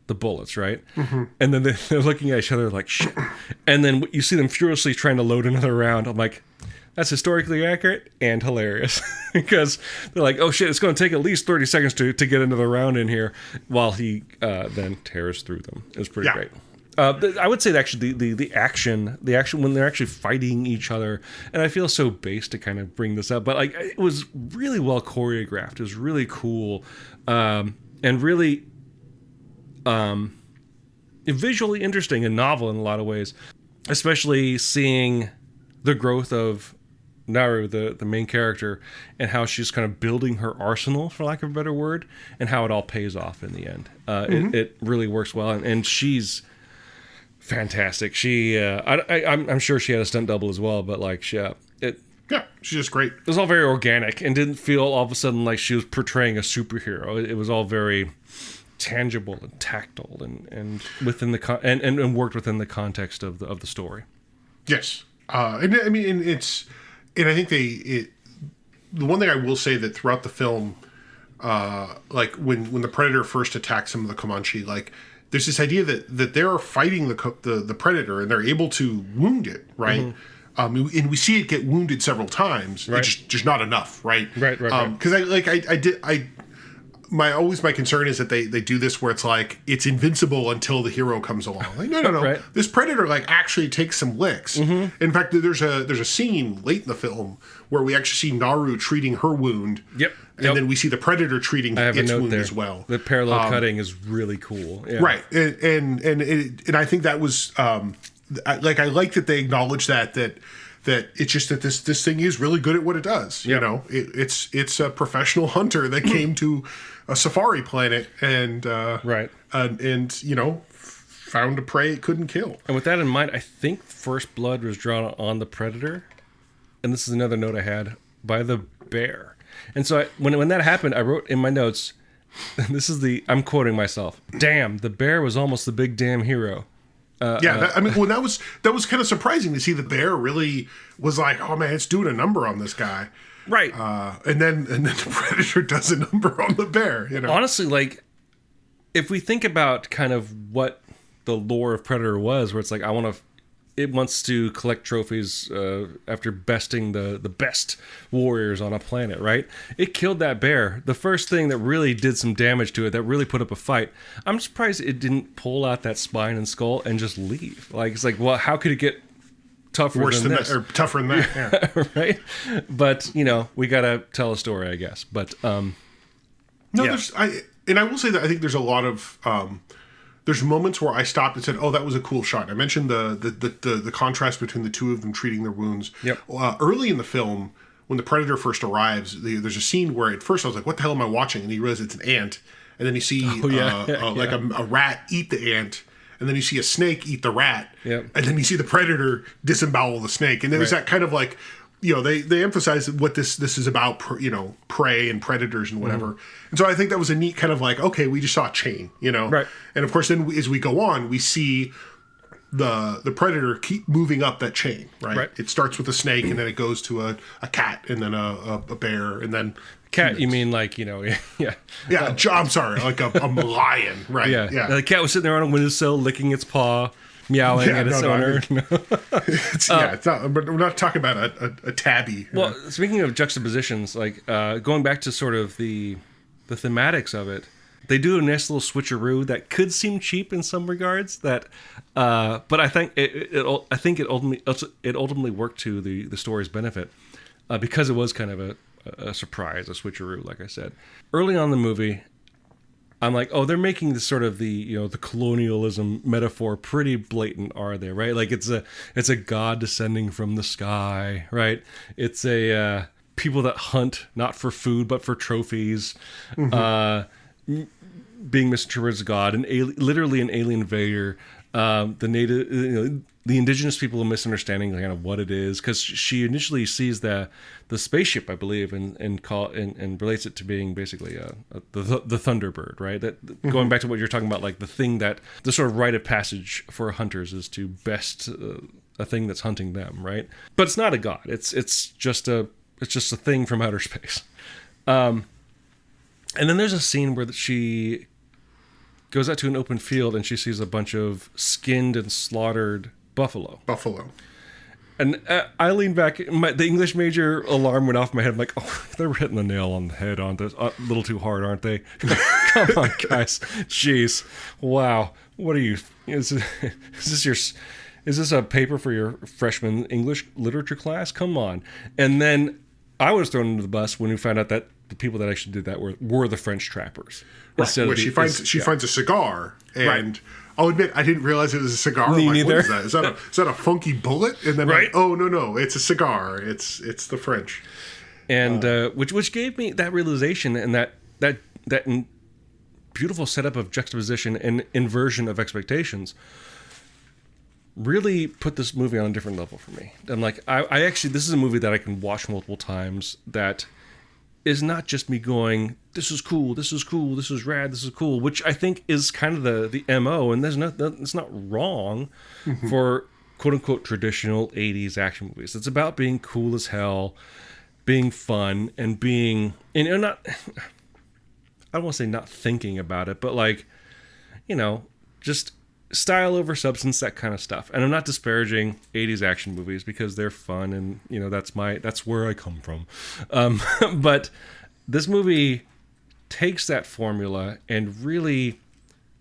S1: bullets, right? Mm-hmm. And then they're looking at each other like, shit. And then you see them furiously trying to load another round. I'm like, that's historically accurate and hilarious because they're like, oh shit, it's going to take at least 30 seconds to get another round in here, while he then tears through them. It was pretty great. I would say that actually the action when they're actually fighting each other, and I feel so base to kind of bring this up, but like it was really well choreographed. It was really cool, and really visually interesting and novel in a lot of ways, especially seeing the growth of Naru, the main character, and how she's kind of building her arsenal, for lack of a better word, and how it all pays off in the end. It really works well, and she's fantastic. She, I'm sure she had a stunt double as well, but like, she's
S2: just great.
S1: It was all very organic and didn't feel all of a sudden like she was portraying a superhero. It was all very tangible and tactile and within the and worked within the context of the story.
S2: Yes, and I mean, and I think the one thing I will say that throughout the film, like when the Predator first attacks some of the Comanche, like there's this idea that they're fighting the Predator and they're able to wound it, right? Mm-hmm. And we see it get wounded several times. Right. It's just not enough, right?
S1: Right.
S2: Because my concern is that they do this where it's like it's invincible until the hero comes along. Like no.
S1: Right.
S2: This Predator like actually takes some licks. Mm-hmm. In fact, there's a scene late in the film where we actually see Naru treating her wound.
S1: Yep.
S2: And then we see the Predator treating its wound there as well.
S1: The parallel cutting is really cool. Yeah.
S2: Right. And I think that was I like that they acknowledge that it's just that this thing is really good at what it does. Yep. It's a professional hunter that came to a safari planet and found a prey it couldn't kill.
S1: And with that in mind, I think first blood was drawn on the Predator, and this is another note I had, by the bear. And so when that happened, I wrote in my notes, I'm quoting myself, damn, the bear was almost the big damn hero.
S2: That was kind of surprising to see the bear really was like, oh man, it's doing a number on this guy.
S1: Right.
S2: And then the Predator does a number on the bear,
S1: Honestly, like, if we think about kind of what the lore of Predator was, where it's like, it wants to collect trophies after besting the best warriors on a planet, right? It killed that bear. The first thing that really did some damage to it, that really put up a fight, I'm surprised it didn't pull out that spine and skull and just leave. Like, it's like, well, how could it get tougher
S2: worse
S1: than
S2: than
S1: this.
S2: that, or tougher than that. Yeah.
S1: Right? But, we got to tell a story, I guess. But,
S2: no, yeah. I will say that I think there's a lot of, there's moments where I stopped and said, "Oh, that was a cool shot." I mentioned the contrast between the two of them treating their wounds.
S1: Yep.
S2: Early in the film, when the predator first arrives, there's a scene where at first I was like, "What the hell am I watching?" And you realize it's an ant, and then you see like a rat eat the ant, and then you see a snake eat the rat,
S1: yep.
S2: and then you see the predator disembowel the snake, and there's that kind of like, they emphasize what this is about, prey and predators and whatever. Mm-hmm. And so I think that was a neat kind of like, okay, we just saw a chain, Right. And of course, then as we go on, we see the predator keep moving up that chain, right? It starts with a snake, and then it goes to a cat, and then a bear, and then...
S1: Cat, you mean like, yeah.
S2: Yeah, I'm sorry, like a lion, right?
S1: Yeah. The cat was sitting there on a windowsill, licking its paw, meowing at its owner.
S2: It's not. But we're not talking about a tabby.
S1: Well, speaking of juxtapositions, like going back to sort of the thematics of it, they do a nice little switcheroo that could seem cheap in some regards. But I think it ultimately worked to the story's benefit because it was kind of a surprise, a switcheroo, like I said. Early on in the movie, I'm like, oh, they're making this sort of the colonialism metaphor pretty blatant, are they? Right? Like it's a god descending from the sky, right? It's a people that hunt not for food but for trophies, being misinterpreted as God, literally an alien invader. The native, the indigenous people are misunderstanding kind of what it is, because she initially sees the spaceship, I believe, and relates it to being basically the Thunderbird, right? That going back to what you're talking about, like the thing that the sort of rite of passage for hunters is to best a thing that's hunting them, right? But it's not a god. It's just a thing from outer space. And then there's a scene where she goes out to an open field and she sees a bunch of skinned and slaughtered buffalo. And I leaned back. The English major alarm went off in my head. I'm like, oh, they're hitting the nail on the head on this a little too hard, aren't they? Come on, guys. Jeez. Wow. What are you? Is this a paper for your freshman English literature class? Come on. And then I was thrown into the bus when we found out that the people that actually did that were the French trappers.
S2: Right. Where she finds a cigar, and I'll admit I didn't realize it was a cigar.
S1: Me neither.
S2: What is that? Is that a funky bullet? And then no, it's a cigar. It's the French.
S1: And which gave me that realization and that beautiful setup of juxtaposition and inversion of expectations. Really put this movie on a different level for me. I'm like, I actually, this is a movie that I can watch multiple times. That is not just me going, this is cool, this is cool, this is rad, this is cool, which I think is kind of the MO, and it's not wrong for quote unquote traditional 80s action movies. It's about being cool as hell, being fun, and being, not, I don't want to say not thinking about it, but like, just style over substance, that kind of stuff. And I'm not disparaging 80s action movies because they're fun, and that's where I come from. But this movie takes that formula and really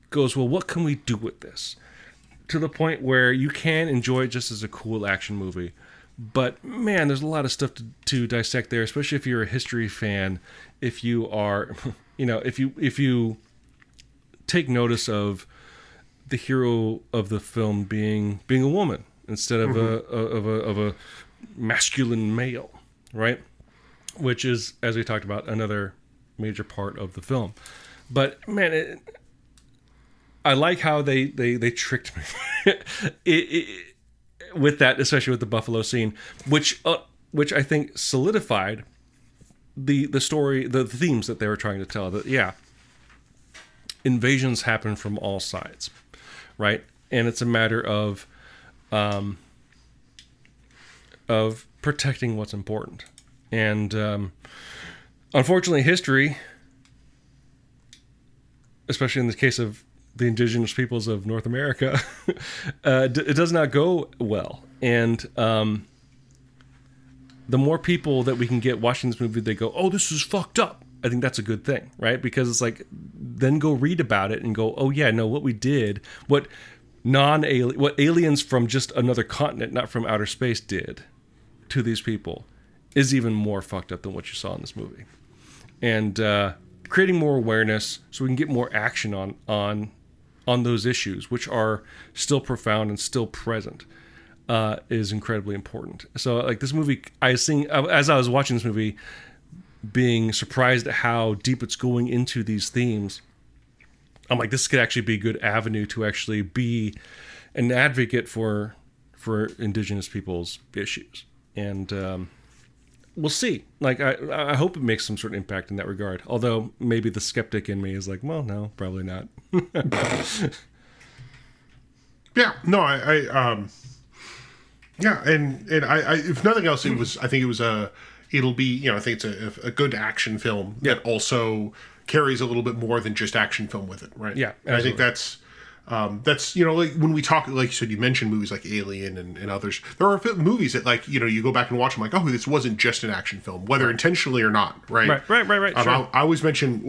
S1: goes, well, what can we do with this? To the point where you can enjoy it just as a cool action movie. But man, there's a lot of stuff to dissect there, especially if you're a history fan. If you are, if you take notice of the hero of the film being a woman instead of a masculine male, right? Which is, as we talked about, another major part of the film. But man, I like how they tricked me with that, especially with the buffalo scene, which I think solidified the story, the themes that they were trying to tell. That invasions happen from all sides. Right, and it's a matter of protecting what's important, and unfortunately, history, especially in the case of the indigenous peoples of North America, it does not go well. And the more people that we can get watching this movie, they go, "Oh, this is fucked up." I think that's a good thing, right? Because it's like, then go read about it and go, oh yeah, no, what we did, what non-alien, what aliens from just another continent, not from outer space, did to these people is even more fucked up than what you saw in this movie. And creating more awareness so we can get more action on those issues, which are still profound and still present, is incredibly important. So, like, this movie, as I was watching this movie, being surprised at how deep it's going into these themes, I'm like, this could actually be a good avenue to actually be an advocate for Indigenous people's issues. And we'll see. Like, I hope it makes some sort of impact in that regard. Although maybe the skeptic in me is like, well, no, probably not.
S2: Yeah, no, yeah, and I, if nothing else, I think it'll be, I think it's a good action film that also carries a little bit more than just action film with it, right?
S1: Yeah,
S2: and I think that's like when we talk, like you said, you mentioned movies like Alien and others. There are movies that, like, you go back and watch them, like, oh, this wasn't just an action film, whether intentionally or not, right?
S1: Right. Sure.
S2: I always mention,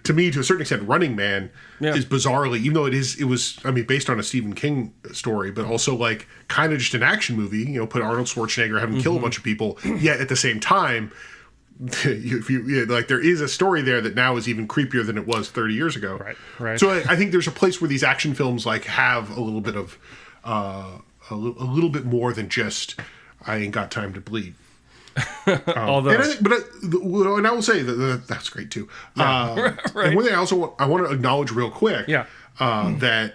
S2: to me, to a certain extent, Running Man is bizarrely, even though it was based on a Stephen King story, but also, like, kind of just an action movie. Put Arnold Schwarzenegger, have him kill a bunch of people, yet at the same time, there is a story there that now is even creepier than it was 30 years ago.
S1: Right.
S2: So I think there's a place where these action films, like, have a little bit of a little bit more than just I ain't got time to bleed.
S1: Although,
S2: and I will say that's great too. Right. And one thing I want to acknowledge real quick, that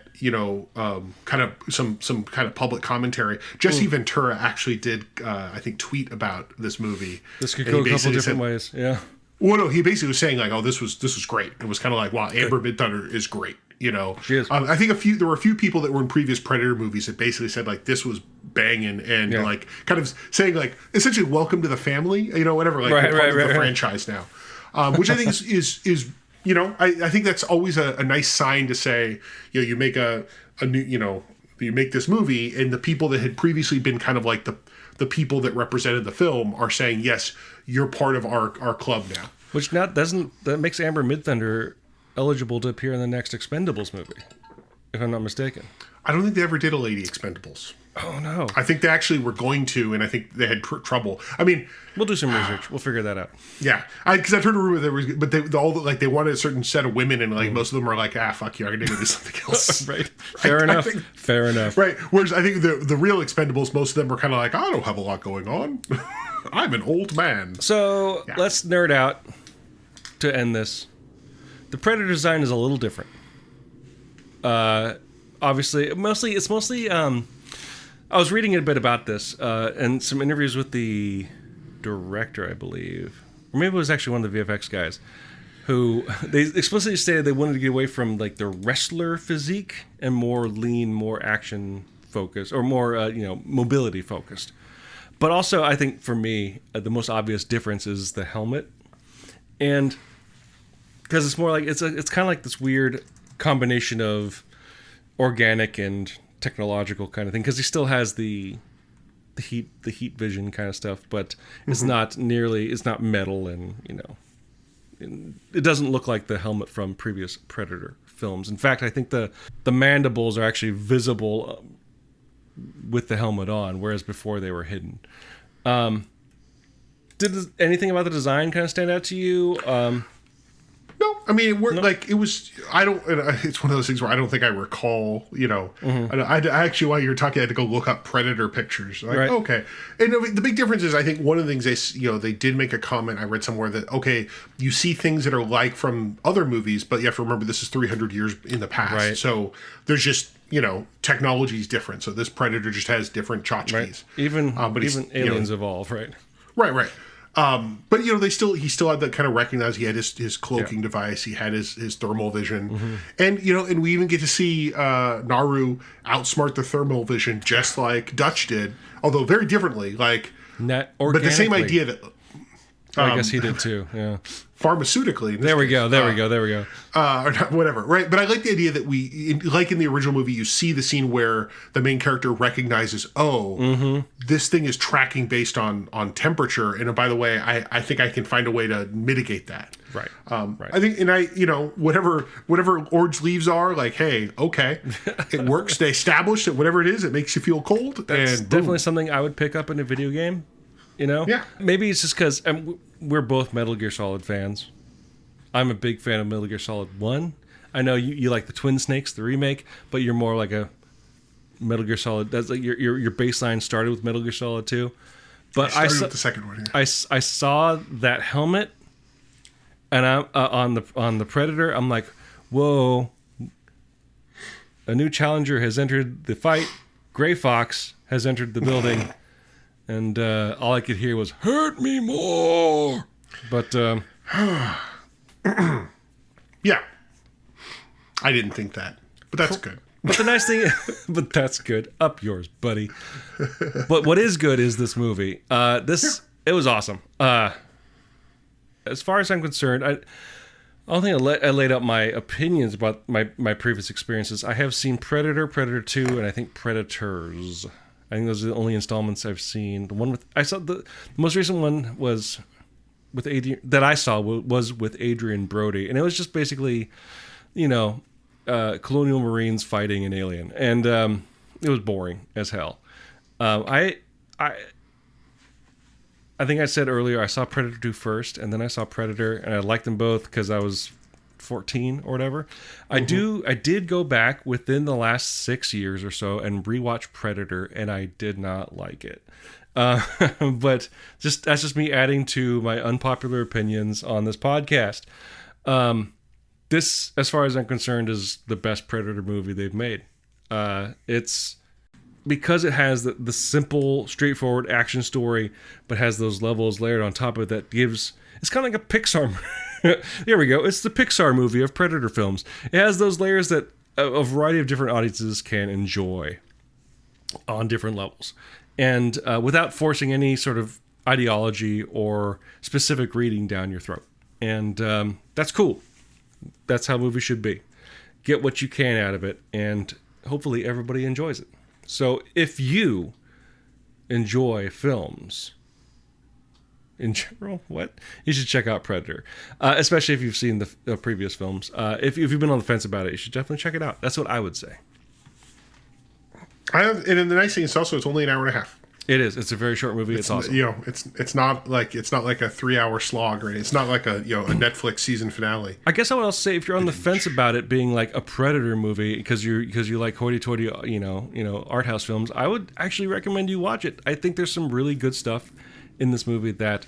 S2: kind of some kind of public commentary. Jesse Ventura actually did, I think, tweet about this movie.
S1: This could go a couple different ways. Yeah.
S2: Well, no, he basically was saying, like, oh, this was great. It was kind of like, wow, Amber Midthunder is great.
S1: She is.
S2: I think there were a few people that were in previous Predator movies that basically said, like, this was banging, and like, kind of saying, like, essentially, welcome to the family, whatever, like, part of the franchise now, which I think is I think that's always a nice sign to say, you make a new, you make this movie, and the people that had previously been kind of like the people that represented the film are saying, yes, you're part of our club now.
S1: Which that makes Amber Midthunder eligible to appear in the next Expendables movie, if I'm not mistaken.
S2: I don't think they ever did a Lady Expendables.
S1: Oh, no.
S2: I think they actually were going to, and I think they had trouble. I mean,
S1: we'll do some research. We'll figure that out.
S2: Yeah, because I've heard a rumor there was, but they wanted a certain set of women, and like most of them are like, fuck you, I'm gonna do something else.
S1: Right. Fair enough. Fair enough.
S2: Right. Whereas I think the real Expendables, most of them were kind of like, I don't have a lot going on. I'm an old man.
S1: So let's nerd out to end this. The Predator design is a little different. Obviously, it's mostly. I was reading a bit about this and some interviews with the director, I believe, or maybe it was actually one of the VFX guys, who they explicitly stated they wanted to get away from, like, the wrestler physique and more lean, more action focused, or more mobility focused. But also, I think for me, the most obvious difference is the helmet, and because it's more like it's kind of like this weird combination of organic and technological kind of thing, because he still has the heat vision kind of stuff, but it's not metal, and it doesn't look like the helmet from previous Predator films. In fact, I think the mandibles are actually visible with the helmet on, whereas before they were hidden. Did anything about the design kind of stand out to you?
S2: No, I mean, it worked. No. Like, it was. I don't. It's one of those things where I don't think I recall. I actually, while you were talking, I had to go look up Predator pictures. Like, right. Okay, and the big difference is, I think one of the things they did make a comment I read somewhere that you see things that are like from other movies, but you have to remember this is 300 years in the past,
S1: right.
S2: So there's just technology is different. So this Predator just has different tchotchkes.
S1: Right. Even aliens evolve, right?
S2: Right. But he still had that kind of recognize. He had his cloaking device. He had his thermal vision, and we even get to see Naru outsmart the thermal vision just like Dutch did, although very differently. Like,
S1: but
S2: the same idea that
S1: I guess he did too. Yeah.
S2: Pharmaceutically.
S1: There we go.
S2: Or not, whatever. Right. But I like the idea that like in the original movie, you see the scene where the main character recognizes, this thing is tracking based on temperature. And by the way, I think I can find a way to mitigate that.
S1: Right. Right.
S2: I think, and whatever orange leaves are, like, hey, okay, it works. They established that whatever it is, it makes you feel cold.
S1: That's definitely something I would pick up in a video game.
S2: Yeah.
S1: Maybe it's just because we're both Metal Gear Solid fans. I'm a big fan of Metal Gear Solid 1. I know you like the Twin Snakes, the remake, but you're more like a Metal Gear Solid. That's like your baseline started with Metal Gear Solid 2. But
S2: I started with the second one. Yeah.
S1: I saw that helmet, and I'm on the Predator. I'm like, whoa! A new challenger has entered the fight. Gray Fox has entered the building. And all I could hear was, hurt me more. But,
S2: yeah. I didn't think that. But that's good.
S1: But the nice thing, but that's good. Up yours, buddy. But what is good is this movie. It was awesome. As far as I'm concerned, I don't think I laid out my opinions about my previous experiences. I have seen Predator, Predator 2, and I think Predators. I think those are the only installments I've seen. The most recent one was with Adrian that I saw was with Adrian Brody, and it was just basically, colonial Marines fighting an alien, and it was boring as hell. I think I said earlier I saw Predator 2 first, and then I saw Predator, and I liked them both because I was 14 or whatever. I did go back within the last 6 years or so and rewatch Predator, and I did not like it. But that's just me adding to my unpopular opinions on this podcast. This, as far as I'm concerned, is the best Predator movie they've made. It's because it has the simple, straightforward action story, but has those levels layered on top of it that gives... It's kind of like a Pixar... There we go. It's the Pixar movie of Predator films. It has those layers that a variety of different audiences can enjoy on different levels. And without forcing any sort of ideology or specific reading down your throat. And that's cool. That's how movies should be. Get what you can out of it, and hopefully everybody enjoys it. So if you enjoy films... in general, you should check out Predator, especially if you've seen the previous films. If you've been on the fence about it, you should definitely check it out. That's what I would say.
S2: And the nice thing is also it's only an hour and a half.
S1: It is. It's a very short movie. It's awesome.
S2: It's not like a 3-hour slog or anything. It's not like a Netflix season finale.
S1: I guess I would also say if you're on the fence about it being like a Predator movie because you like hoity-toity art house films, I would actually recommend you watch it. I think there's some really good stuff in this movie that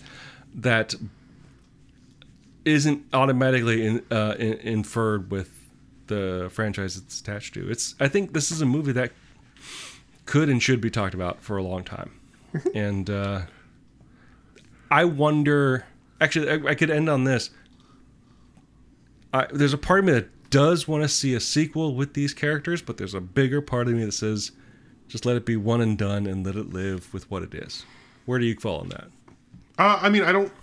S1: isn't automatically inferred with the franchise it's attached to. I think this is a movie that could and should be talked about for a long time. And I wonder... Actually, I could end on this. There's a part of me that does want to see a sequel with these characters, but there's a bigger part of me that says, just let it be one and done and let it live with what it is. Where do you fall on that?
S2: I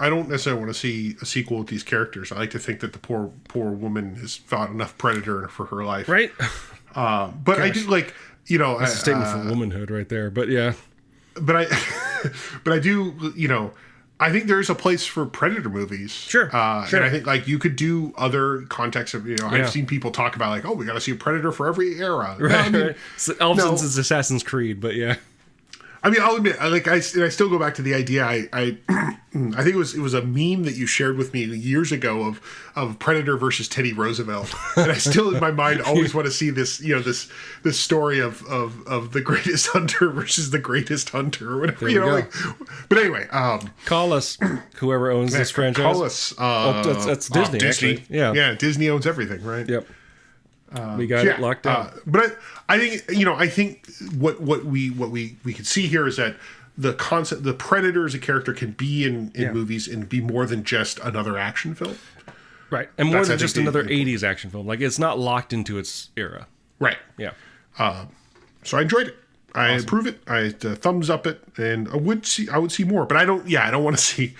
S2: don't necessarily want to see a sequel with these characters. I like to think that the poor woman has fought enough Predator for her life.
S1: Right.
S2: But gosh. I do like...
S1: That's a statement for womanhood right there, but yeah.
S2: But I do, I think there's a place for Predator movies.
S1: Sure.
S2: And I think you could do other contexts of, I've seen people talk about we got to see a Predator for every era.
S1: Right. Right. So, since it's Assassin's Creed, but yeah.
S2: I mean, I'll admit, I still go back to the idea. I think it was a meme that you shared with me years ago of Predator versus Teddy Roosevelt, and I still in my mind always want to see this this story of the greatest hunter versus the greatest hunter or whatever. But anyway,
S1: call us, whoever owns this franchise.
S2: Call us.
S1: That's Disney.
S2: Disney.
S1: Actually. Yeah,
S2: Disney owns everything, right?
S1: Yep. We got it locked down.
S2: But I think what we could see here is that the concept, the Predator as a character can be in movies and be more than just another action film.
S1: Right. And more than just another 80s action film. It's not locked into its era.
S2: Right.
S1: Yeah.
S2: So I enjoyed it. I approve it. I thumbs up it, and I would see more, but I don't want to see.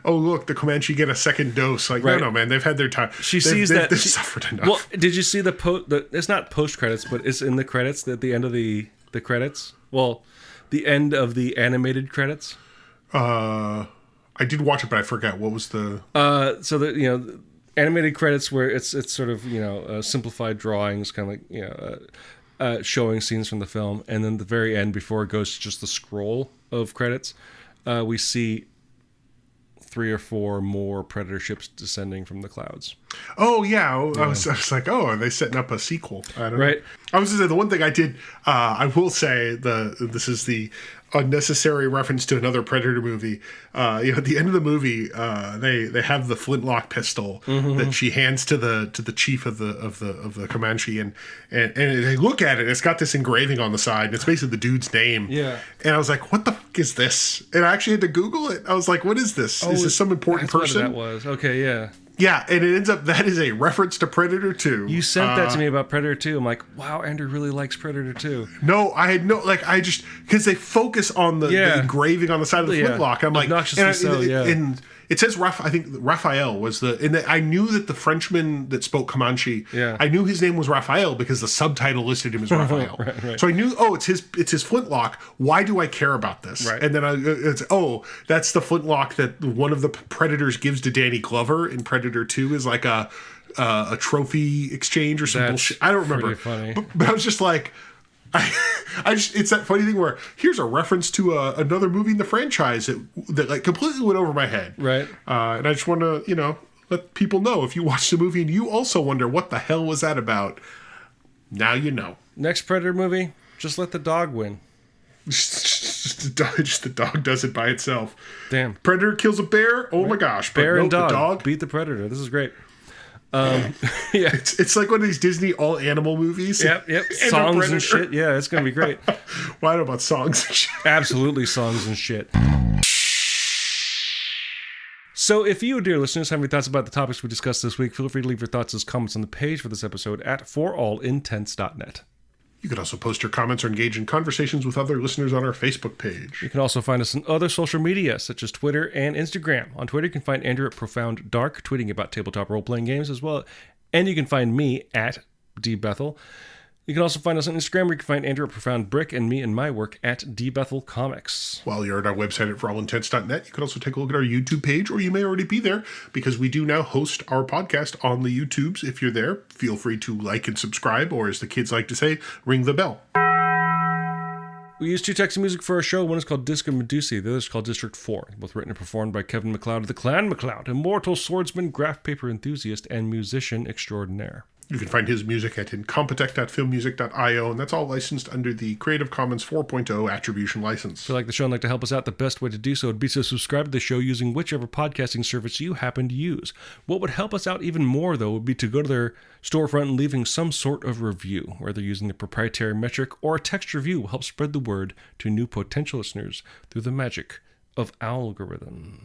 S2: Oh, look, the Comanche get a second dose. Like, no, man, they've had their time.
S1: They've
S2: suffered enough.
S1: Well, did you see it's not post credits, but it's in the credits at the end of the credits. Well, the end of the animated credits.
S2: I did watch it, but I forgot what was the.
S1: So the animated credits where it's sort of simplified drawings, kind of like showing scenes from the film, and then the very end before it goes to just the scroll of credits, we see 3 or 4 more Predator ships descending from the clouds.
S2: Oh yeah, I was like, oh, are they setting up a sequel? I don't know. I was going to say the one thing I did. I will say this is the unnecessary reference to another Predator movie. At the end of the movie, they have the flintlock pistol that she hands to the chief of the Comanche, and they look at it. It's got this engraving on the side, and it's basically the dude's name.
S1: Yeah.
S2: And I was like, what the fuck is this? And I actually had to Google it. I was like, what is this? Is this some important person?
S1: That was okay. Yeah.
S2: Yeah, and it ends up that is a reference to Predator 2.
S1: You sent that to me about Predator 2. I'm like, wow, Andrew really likes Predator 2.
S2: No, I had I just because they focus on the engraving on the side of the flintlock. I'm like, and it says I think Raphael was I knew that the Frenchman that spoke Comanche. Yeah. I knew his name was Raphael because the subtitle listed him as Raphael. Right. So I knew, it's his flintlock. Why do I care about this? Right. And then that's the flintlock that one of the Predators gives to Danny Glover in Predator 2 is like a trophy exchange or some bullshit. I don't remember.
S1: Funny.
S2: But I was just like. It's that funny thing where here's a reference to another movie in the franchise that like completely went over my head.
S1: Right.
S2: And I just want to, let people know if you watch the movie and you also wonder what the hell was that about. Now you know.
S1: Next Predator movie, just let the dog win.
S2: just the dog does it by itself.
S1: Damn.
S2: Predator kills a bear. Oh my gosh.
S1: Bear and dog beat the Predator. This is great. Yeah,
S2: it's like one of these Disney all animal movies.
S1: Yep. Songs and shit. Yeah, it's gonna be great.
S2: Well, I don't know about songs and shit.
S1: Absolutely, songs and shit. So, if you, dear listeners, have any thoughts about the topics we discussed this week, feel free to leave your thoughts as comments on the page for this episode at forallintents.net.
S2: You can also post your comments or engage in conversations with other listeners on our Facebook page.
S1: You can also find us on other social media, such as Twitter and Instagram. On Twitter, you can find Andrew at Profound Dark, tweeting about tabletop role-playing games as well. And you can find me at dbethel. You can also find us on Instagram, where you can find Andrew at Profound Brick and me and my work at dbethel Comics.
S2: While you're at our website at forallintents.net, you can also take a look at our YouTube page, or you may already be there, because we do now host our podcast on the YouTubes. If you're there, feel free to like and subscribe, or as the kids like to say, ring the bell.
S1: We use 2 texts of music for our show. One is called Disco Medusi, the other is called District 4. Both written and performed by Kevin MacLeod of the Clan MacLeod, immortal swordsman, graph paper enthusiast, and musician extraordinaire.
S2: You can find his music at incompetech.filmmusic.io, and that's all licensed under the Creative Commons 4.0 Attribution License.
S1: If you like the show and like to help us out, the best way to do so would be to subscribe to the show using whichever podcasting service you happen to use. What would help us out even more, though, would be to go to their storefront and leaving some sort of review, whether using the proprietary metric or a text review will help spread the word to new potential listeners through the magic of algorithms.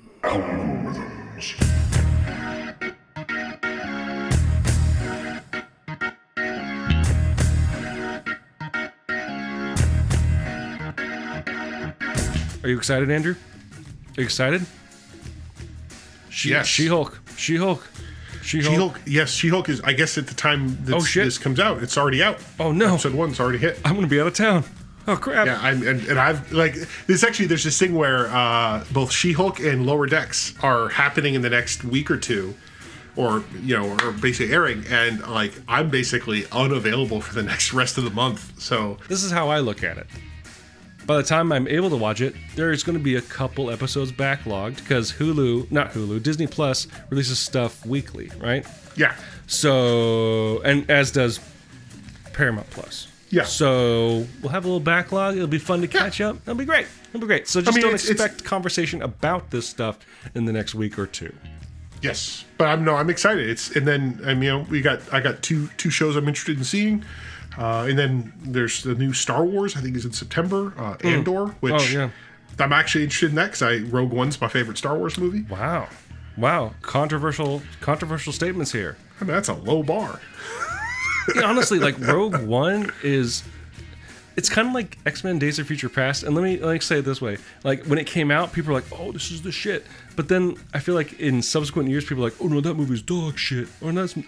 S1: Are you excited, Andrew? Are you excited?
S2: Yes.
S1: She-Hulk.
S2: Yes, She-Hulk is, I guess at the time this comes out, it's already out.
S1: Oh, no.
S2: Episode 1's already hit.
S1: I'm going to be out of town. Oh, crap.
S2: Yeah, and I've, there's this thing where both She-Hulk and Lower Decks are happening in the next week or two, or basically airing, and, I'm basically unavailable for the next rest of the month, so.
S1: This is how I look at it. By the time I'm able to watch it, there's going to be a couple episodes backlogged because Disney Plus releases stuff weekly, right?
S2: Yeah.
S1: So, and as does Paramount Plus.
S2: Yeah.
S1: So we'll have a little backlog. It'll be fun to catch up. It'll be great. So just don't expect conversation about this stuff in the next week or two.
S2: Yes, but I'm excited. I got two shows I'm interested in seeing. And then there's the new Star Wars, I think is in September, Andor, which I'm actually interested in that because Rogue One's my favorite Star Wars movie.
S1: Wow. Controversial statements here.
S2: I mean, that's a low bar.
S1: Honestly, Rogue One is... it's kind of like X-Men Days of Future Past. And let me say it this way. Like, when it came out, people were like, oh, this is the shit. But then I feel like in subsequent years, people are like, oh, no, that movie's dog shit.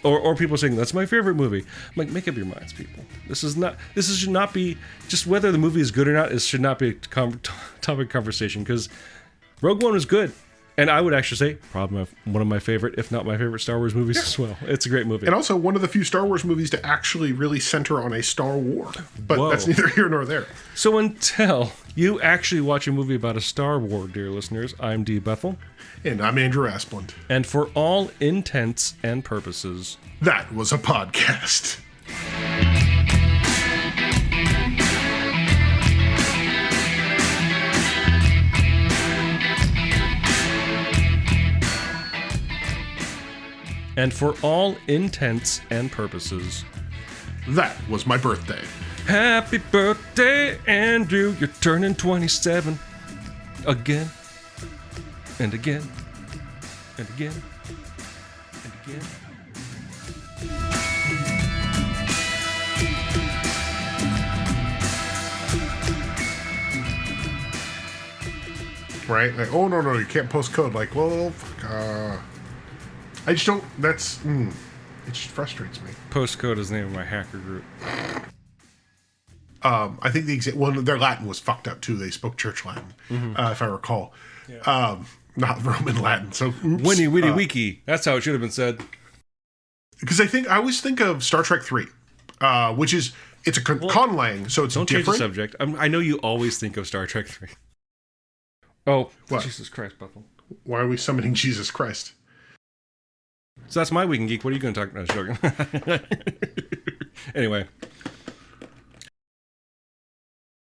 S1: Or people are saying, that's my favorite movie. I'm like, make up your minds, people. This should not be, just whether the movie is good or not, it should not be a topic of conversation. Because Rogue One was good. And I would actually say probably one of my favorite, if not my favorite, Star Wars movies as well. It's a great movie.
S2: And also one of the few Star Wars movies to actually really center on a Star War. But That's neither here nor there.
S1: So until you actually watch a movie about a Star War, dear listeners, I'm Dee Bethel.
S2: And I'm Andrew Asplund.
S1: And for all intents and purposes,
S2: that was a podcast.
S1: And for all intents and purposes,
S2: that was my birthday.
S1: Happy birthday, Andrew. You're turning 27. Again. And again. And again. And again.
S2: Right? Like, oh, no, you can't post code. Like, well, fuck, I just don't. It just frustrates me.
S1: Postcode is the name of my hacker group.
S2: I think their Latin was fucked up too. They spoke Church Latin, if I recall. Yeah. Not Roman Latin. So
S1: Winnie Witty Wiki. That's how it should have been said.
S2: Because I always think of Star Trek 3, which is it's a conlang, so it's
S1: don't
S2: different.
S1: Change the subject. I know you always think of Star Trek 3. Oh, what? Jesus Christ, Bethel.
S2: Why are we summoning Jesus Christ?
S1: So that's my Week in Geek. What are you going to talk about? Anyway.